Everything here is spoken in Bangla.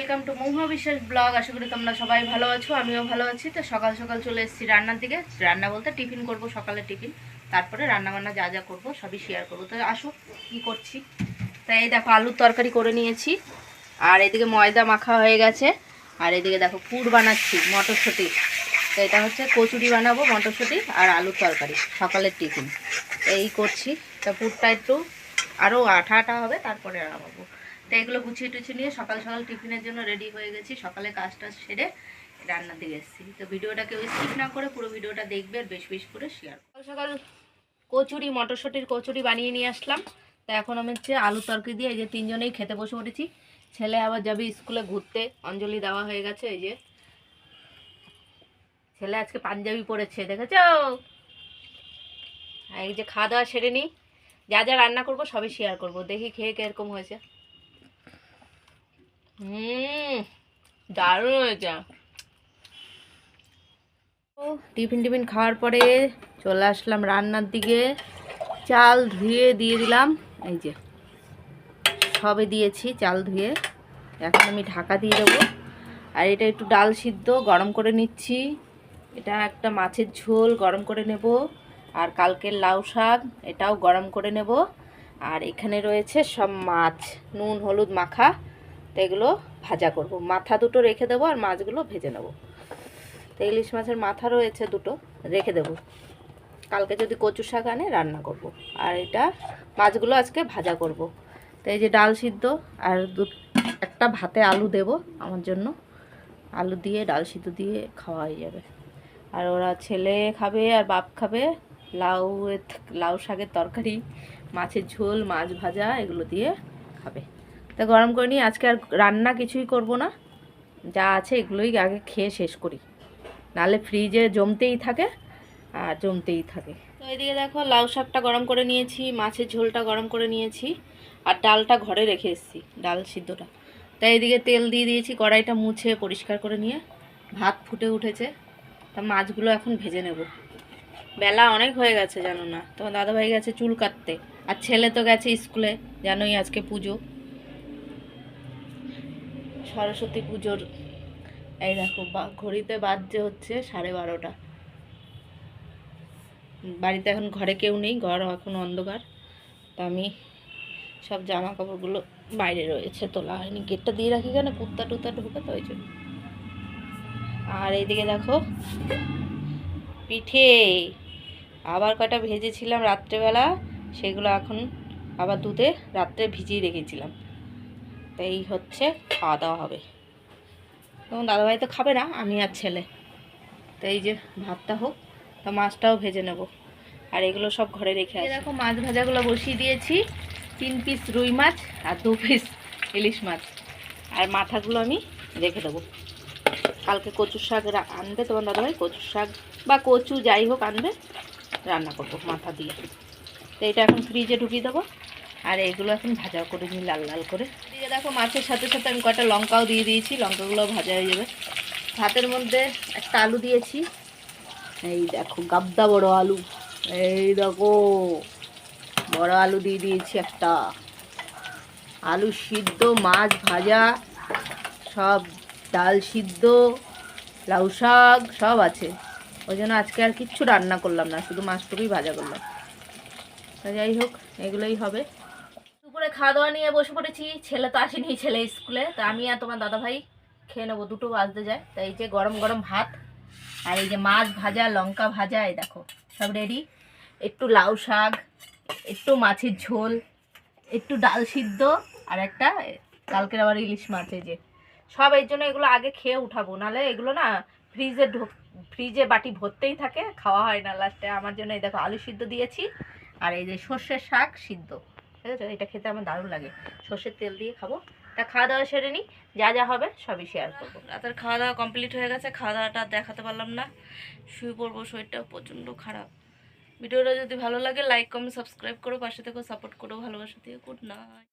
ওয়েলকাম টু মহুয়া বিশ্বাস ব্লগ। আশা করি তোমরা সবাই ভালো আছো, আমিও ভালো আছি। তো সকাল সকাল চলে এসেছি রান্নার দিকে। রান্না বলতে টিফিন করব, সকালে টিফিন, তারপরে রান্নাবান্না যা যা করবো সবই শেয়ার করবো। তো আসো কী করছি। তাই এই দেখো আলুর তরকারি করে নিয়েছি, আর এদিকে ময়দা মাখা হয়ে গেছে, আর এদিকে দেখো পুর বানাচ্ছি মটরশুঁটি। তো এটা হচ্ছে কচুরি বানাবো, মটরশুঁটি আর আলুর তরকারি, সকালের টিফিন এই করছি। তা পুরটা একটু আরও আঠা আঠা হবে, তারপরে বানাবো। তো এগুলো গুছিয়ে টুছিয়ে নিয়ে সকাল সকাল টিফিনের জন্য রেডি হয়ে গেছি। সকালে কাজটা সেরে রান্নার দিকে এসেছি। তো ভিডিওটা কেউ স্কিপ না করে পুরো ভিডিওটা দেখবে আর বেশি বেশি করে শেয়ার। সকাল সকাল কচুরি, মটরশুঁটির কচুরি বানিয়ে নিয়ে আসলাম। তো এখন আমি হচ্ছে আলু তরকারি দিয়ে এই যে তিনজনেই খেতে বসে পড়েছি। ছেলে আবার যাবে স্কুলে ঘুরতে, অঞ্জলি দেওয়া হয়ে গেছে। এই যে ছেলে আজকে পাঞ্জাবি পরেছে, দেখেছ? এই যে খাওয়া দাওয়া সেরে নিই, যা যা রান্না করবো সবই শেয়ার করবো। দেখি খেয়ে কিরকম হয়েছে। দারুণ হয়েছে। টিফিন টিফিন খাওয়ার পরে চলে আসলাম রান্নার দিকে। চাল ধুয়ে দিয়ে দিলাম, এই যে সবে দিয়েছি চাল ধুয়ে। এখন আমি ঢাকা দিয়ে দেবো। আর এটা একটু ডাল সিদ্ধ গরম করে নিচ্ছি। এটা একটা মাছের ঝোল গরম করে নেব। আর কালকের লাউ শাক, এটাও গরম করে নেব। আর এখানে রয়েছে সব মাছ, নুন হলুদ মাখা। তো এগুলো ভাজা করব, মাথা দুটো রেখে দেবো আর মাছগুলো ভেজে নেব। তো ইলিশ মাছের মাথা রয়েছে দুটো, রেখে দেবো, কালকে যদি কচু শাক আনে রান্না করব। আর এটা মাছগুলো আজকে ভাজা করব। তো এই যে ডাল সিদ্ধ আর একটা ভাতে আলু দেব আমার জন্য, আলু দিয়ে ডাল সিদ্ধ দিয়ে খাওয়া হয়ে যাবে। আর ওরা ছেলে খাবে আর বাপ খাবে লাউ, লাউ শাকের তরকারি, মাছের ঝোল, মাছ ভাজা, এগুলো দিয়ে খাবে। তা গরম করে নিই। আজকে আর রান্না কিছুই করব না, যা আছে এগুলোই আগে খেয়ে শেষ করি, নাহলে ফ্রিজে জমতেই থাকে আর জমতেই থাকে। তো এদিকে দেখো লাউ শাকটা গরম করে নিয়েছি, মাছের ঝোলটা গরম করে নিয়েছি, আর ডালটা ঘরে রেখে এসেছি, ডাল সিদ্ধটা। তাই এদিকে তেল দিয়ে দিয়েছি, কড়াইটা মুছে পরিষ্কার করে নিয়ে। ভাত ফুটে উঠেছে, তা মাছগুলো এখন ভেজে নেব। বেলা অনেক হয়ে গেছে জানো না, তোমার দাদাভাই গেছে চুল কাটতে, আর ছেলে তো গেছে স্কুলে, জানোই আজকে পুজো, সরস্বতী পুজোর। এই দেখো ঘড়িতে বাজছে হচ্ছে 12:30। বাড়িতে এখন ঘরে কেউ নেই, ঘর এখন অন্ধকার। তা আমি সব জামা কাপড়গুলো বাইরে রয়েছে, তোলা হয়নি, গেটটা দিয়ে রাখি কেন, কুত্তা টুত্তা ঢুকে তো ওই জন্য। আর এইদিকে দেখো পিঠে আবার কটা ভেজেছিলাম রাত্রেবেলা, সেগুলো এখন আবার দুধে রাত্রে ভিজিয়ে রেখেছিলাম। তো এই হচ্ছে খাওয়া দাওয়া হবে। তখন দাদাভাই তো খাবে না, আমি আর ছেলে। তো এই যে ভাতটা হোক, তো মাছটাও ভেজে নেব। আর এগুলো সব ঘরে রেখে আসি। দেখো মাছ ভাজাগুলো বসিয়ে দিয়েছি, 3 পিস রুই মাছ আর 2 পিস ইলিশ মাছ। আর মাথাগুলো আমি রেখে দেবো, কালকে কচুর শাক আনবে তোমার দাদাভাই, কচুর শাক বা কচু যাই হোক আনবে, রান্না করবো মাথা দিয়ে। তো এটা এখন ফ্রিজে ঢুকিয়ে দেবো। আর এগুলো এখন ভাজা করে নিই লাল লাল করে। এদিকে দেখো মাছের সাথে সাথে আমি কটা লঙ্কাও দিয়ে দিয়েছি, লঙ্কাগুলো ভাজা হয়ে যাবে। ভাতের মধ্যে একটা আলু দিয়েছি, এই দেখো গাবদা বড় আলু, এই দেখো বড় আলু দিয়ে দিয়েছি একটা। আলু সিদ্ধ, মাছ ভাজা, সব ডাল সিদ্ধ, লাউ শাক সব আছে। ওই জন্য আজকে আর কিচ্ছু রান্না করলাম না, শুধু মাছটুকুই ভাজা করলাম। তা যাই হোক, এগুলোই হবে। দুপুরে খাওয়া দাওয়া নিয়ে বসে পড়েছি। ছেলে তো আসেনি, ছেলে স্কুলে। তা আমি আর তোমার দাদাভাই খেয়ে নেবো, 2টো বাজতে যায়। তাই এই যে গরম গরম ভাত, আর এই যে মাছ ভাজা, লঙ্কা ভাজা, এই দেখো সব রেডি। একটু লাউ শাক, একটু মাছের ঝোল, একটু ডাল সিদ্ধ, আর একটা কালকের আবার ইলিশ মাছ। এই যে সব এর জন্য এগুলো আগে খেয়ে উঠাবো, নাহলে এগুলো না ফ্রিজে বাটি ভরতেই থাকে, খাওয়া হয় না লাস্টে। আমার জন্য এই দেখো আলু সিদ্ধ দিয়েছি, আর এই যে সর্ষের শাক সিদ্ধ, ঠিক আছে? এটা খেতে আমার দারুণ লাগে, সর্ষের তেল দিয়ে খাবো। তা খাওয়া দাওয়া সেরে নিই, যা যা হবে সবই শেয়ার করবো। রাতের খাওয়া দাওয়া কমপ্লিট হয়ে গেছে, খাওয়া দাওয়াটা দেখাতে পারলাম না, শুয়ে পড়বো, শরীরটা প্রচণ্ড খারাপ। ভিডিওটা যদি ভালো লাগে লাইক কমেন্ট সাবস্ক্রাইব করো, পাশে থেকেও সাপোর্ট করো, ভালোবাসা দিয়ে। Good night.